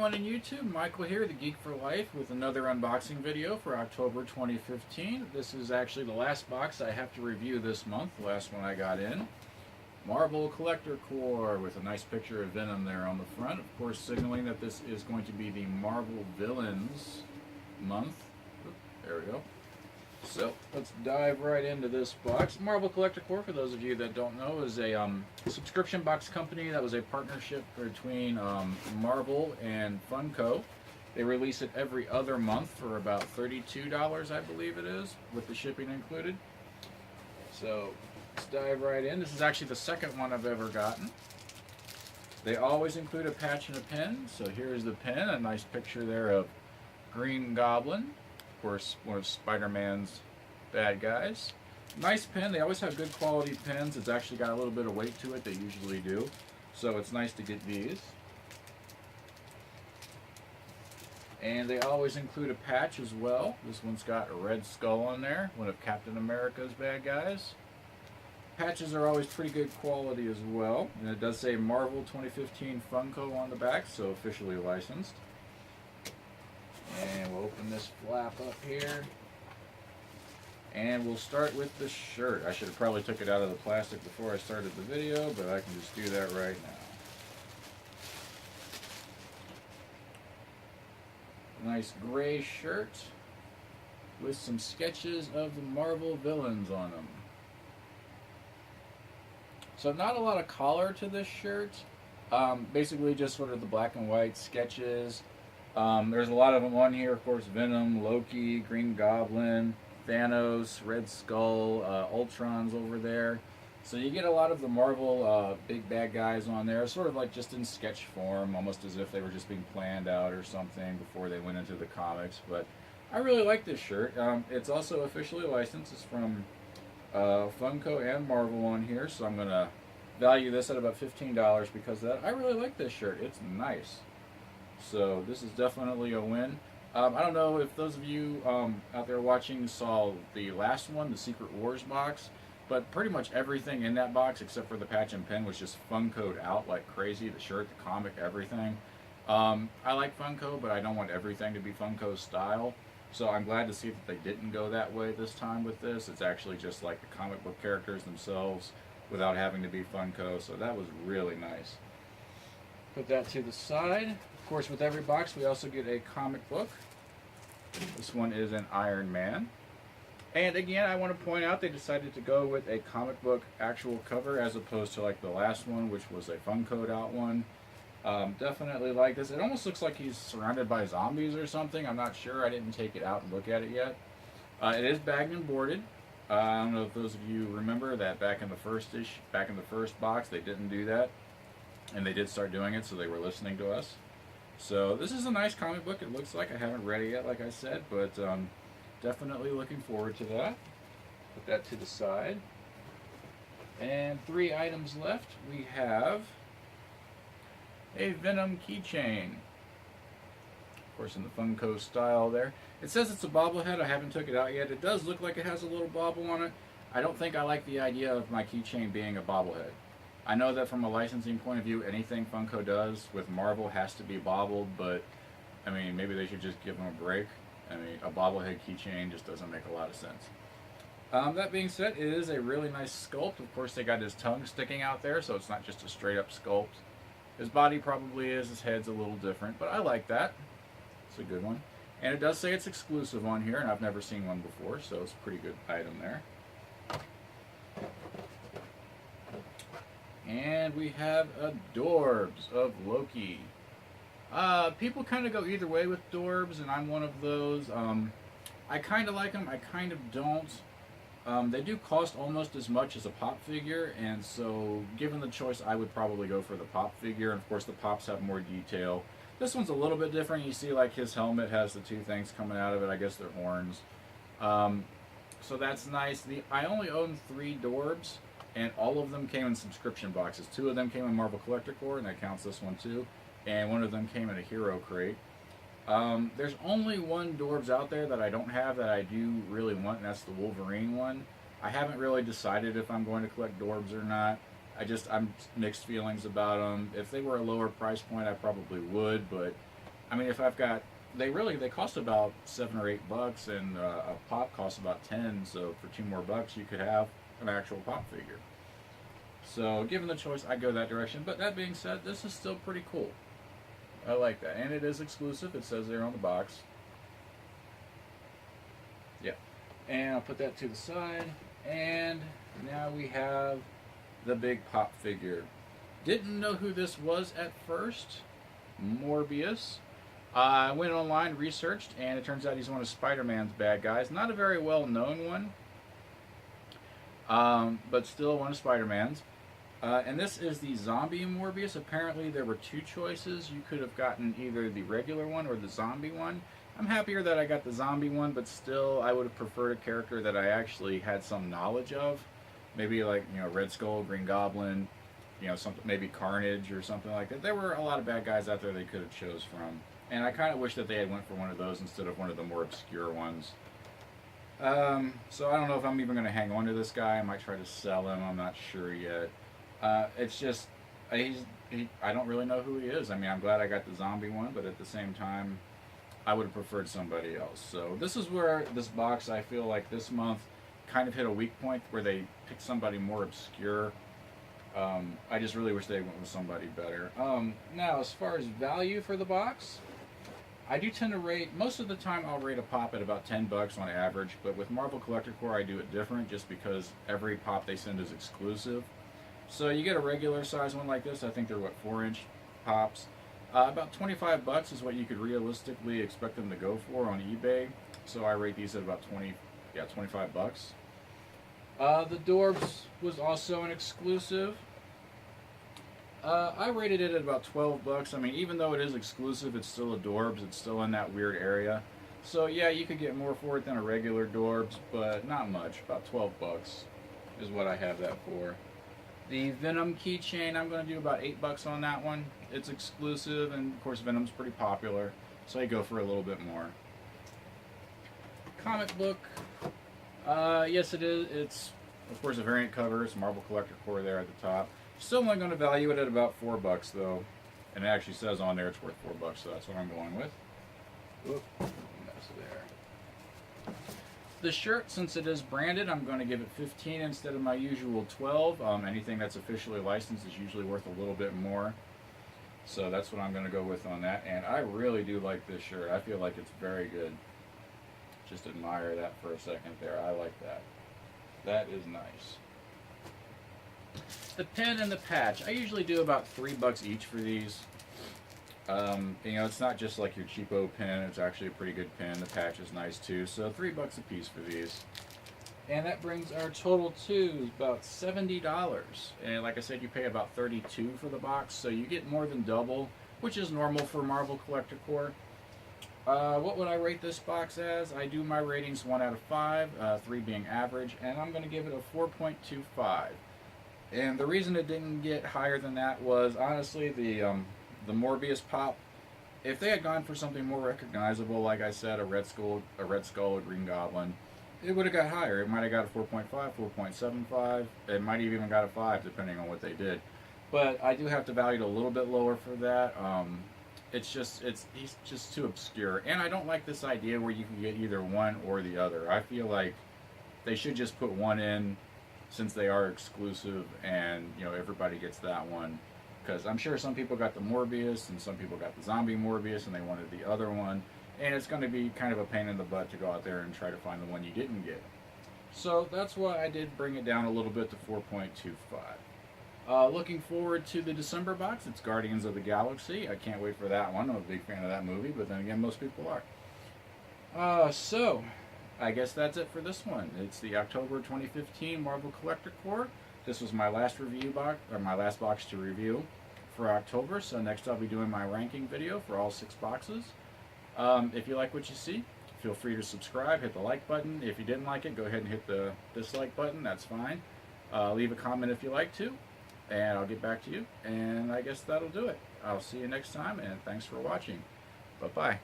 everyone in YouTube, Michael here, the Geek for Life, with another unboxing video for October 2015. This is actually the last box I have to review this month, the last one I got in. Marvel Collector Corps with a nice picture of Venom there on the front, of course signaling that this is going to be the Marvel Villains month. There we go. So let's dive right into this box. Marvel Collector Corps, for those of you that don't know, is a subscription box company that was a partnership between Marvel and Funko. They release it every other month for about $32, I believe it is, with the shipping included. So let's dive right in. This is actually the second one I've ever gotten. They always include a patch and a pin. So here's the pin, a nice picture there of Green Goblin. Of course, one of Spider-Man's bad guys. Nice pen. They always have good quality pens. It's actually got a little bit of weight to it. They usually do. So it's nice to get these. And they always include a patch as well. This one's got a Red Skull on there, one of Captain America's bad guys. Patches are always pretty good quality as well. And it does say Marvel 2015 Funko on the back, so officially licensed. And we'll open this flap up here. And we'll start with the shirt. I should have probably took it out of the plastic before I started the video, but I can just do that right now. Nice gray shirt with some sketches of the Marvel villains on them. So not a lot of color to this shirt. Basically just sort of the black and white sketches. There's a lot of them on here, of course. Venom, Loki, Green Goblin, Thanos, Red Skull, Ultron's over there. So you get a lot of the Marvel big bad guys on there, sort of like just in sketch form, almost as if they were just being planned out or something before they went into the comics. But I really like this shirt. It's also officially licensed. It's from Funko and Marvel on here, so I'm going to value this at about $15 because of that. I really like this shirt. It's nice. So this is definitely a win. I don't know if those of you out there watching saw the last one, the Secret Wars box, but pretty much everything in that box except for the patch and pin was just Funko'd out like crazy. The shirt, the comic, everything. I like Funko, but I don't want everything to be Funko style. So I'm glad to see that they didn't go that way this time with this. It's actually just like the comic book characters themselves without having to be Funko. So that was really nice. Put that to the side. Of course, with every box, we also get a comic book. This one is an Iron Man. And again, I want to point out they decided to go with a comic book actual cover as opposed to like the last one, which was a Funko'd out one. Definitely like this. It almost looks like he's surrounded by zombies or something. I'm not sure. I didn't take it out and look at it yet. It is bagged and boarded. I don't know if those of you remember that back in the first box, they didn't do that. And they did start doing it, so they were listening to us. So this is a nice comic book, it looks like. I haven't read it yet, like I said, but definitely looking forward to that. Put that to the side. And 3 items left. We have a Venom keychain. Of course, in the Funko style there. It says it's a bobblehead. I haven't took it out yet. It does look like it has a little bobble on it. I don't think I like the idea of my keychain being a bobblehead. I know that from a licensing point of view, anything Funko does with Marvel has to be bobbled, but I mean, maybe they should just give them a break. I mean, a bobblehead keychain just doesn't make a lot of sense. That being said, it is a really nice sculpt. Of course, they got his tongue sticking out there, so it's not just a straight up sculpt. His body probably is, his head's a little different, but I like that. It's a good one. And it does say it's exclusive on here, and I've never seen one before, so it's a pretty good item there. And we have Adorbs of Loki. People kind of go either way with Dorbs, and I'm one of those. I kind of like them, I kind of don't. They do cost almost as much as a pop figure, and so given the choice, I would probably go for the pop figure. And of course, the pops have more detail. This one's a little bit different. You see, like, his helmet has the 2 things coming out of it. I guess they're horns. So that's nice. I only own 3 Dorbs. And all of them came in subscription boxes. 2 of them came in Marvel Collector Corps, and that counts this one too. And 1 of them came in a Hero Crate. There's only 1 Dorbs out there that I don't have that I do really want, and that's the Wolverine one. I haven't really decided if I'm going to collect Dorbs or not. I'm mixed feelings about them. If they were a lower price point, I probably would, but I mean, if I've got, they cost about $7 or $8, and a pop costs about 10. So for $2 more, you could have an actual pop figure. So given the choice, I go that direction. But that being said, this is still pretty cool. I like that, and it is exclusive. It says there on the box. Yeah, and I'll put that to the side. And now we have the big pop figure. Didn't know who this was at first. Morbius. I went online, researched, and it turns out he's one of Spider-Man's bad guys. Not a very well-known one, but still one of Spider-Man's. And this is the zombie Morbius. Apparently there were two choices. You could have gotten either the regular one or the zombie one. I'm happier that I got the zombie one, but still I would have preferred a character that I actually had some knowledge of. Maybe like, Red Skull, Green Goblin, something, maybe Carnage or something like that. There were a lot of bad guys out there they could have chose from. And I kind of wish that they had went for one of those instead of one of the more obscure ones. So I don't know if I'm even going to hang on to this guy. I might try to sell him. I'm not sure yet. It's just, I don't really know who he is. I mean, I'm glad I got the zombie one, but at the same time, I would have preferred somebody else. So this is where this box, I feel like this month, kind of hit a weak point where they picked somebody more obscure. I just really wish they went with somebody better. Now, as far as value for the box, I do tend to rate, most of the time I'll rate a pop at about $10 on average, but with Marvel Collector Corps I do it different just because every pop they send is exclusive. So you get a regular size one like this, I think they're 4-inch pops. About $25 is what you could realistically expect them to go for on eBay. So I rate these at about $25. The Dorbs was also an exclusive. I rated it at about $12. I mean, even though it is exclusive, it's still a Dorbs. It's still in that weird area. So yeah, you could get more for it than a regular Dorbs, but not much. About $12 is what I have that for. The Venom keychain, I'm going to do about $8 on that one. It's exclusive, and of course Venom's pretty popular, so I go for a little bit more. Comic book, yes it is. It's, of course, a variant cover. It's Marvel Collector Corps there at the top. Still only going to value it at about $4 though, and it actually says on there it's worth $4, so that's what I'm going with. Oop, mess there. The shirt, since it is branded, I'm going to give it 15 instead of my usual 12. Anything that's officially licensed is usually worth a little bit more. So that's what I'm going to go with on that. And I really do like this shirt. I feel like it's very good. Just admire that for a second there. I like that. That is nice. The pin and the patch. I usually do about $3 each for these. It's not just like your cheapo pin. It's actually a pretty good pin. The patch is nice too. So $3 a piece for these. And that brings our total to about $70. And like I said, you pay about $32 for the box. So you get more than double, which is normal for Marvel Collector Corps. What would I rate this box as? I do my ratings 1 out of 5, 3 being average, and I'm going to give it a 4.25. And the reason it didn't get higher than that was, honestly, the Morbius pop. If they had gone for something more recognizable, like I said, a Red Skull, a Green Goblin, it would have got higher. It might have got a 4.5, 4.75. It might have even got a 5, depending on what they did. But I do have to value it a little bit lower for that. He's just too obscure, and I don't like this idea where you can get either one or the other. I feel like they should just put one in, since they are exclusive, and everybody gets that one. Because I'm sure some people got the Morbius and some people got the zombie Morbius and they wanted the other one. And it's going to be kind of a pain in the butt to go out there and try to find the one you didn't get. So that's why I did bring it down a little bit to 4.25. Looking forward to the December box. It's Guardians of the Galaxy. I can't wait for that one. I'm a big fan of that movie, but then again, most people are. So I guess that's it for this one. It's the October 2015 Marvel Collector Corps. This was my last review box, or my last box to review for October. So next I'll be doing my ranking video for all 6 boxes. If you like what you see, feel free to subscribe, hit the like button. If you didn't like it, go ahead and hit the dislike button. That's fine. Leave a comment if you like to, and I'll get back to you. And I guess that'll do it. I'll see you next time, and thanks for watching. Bye-bye.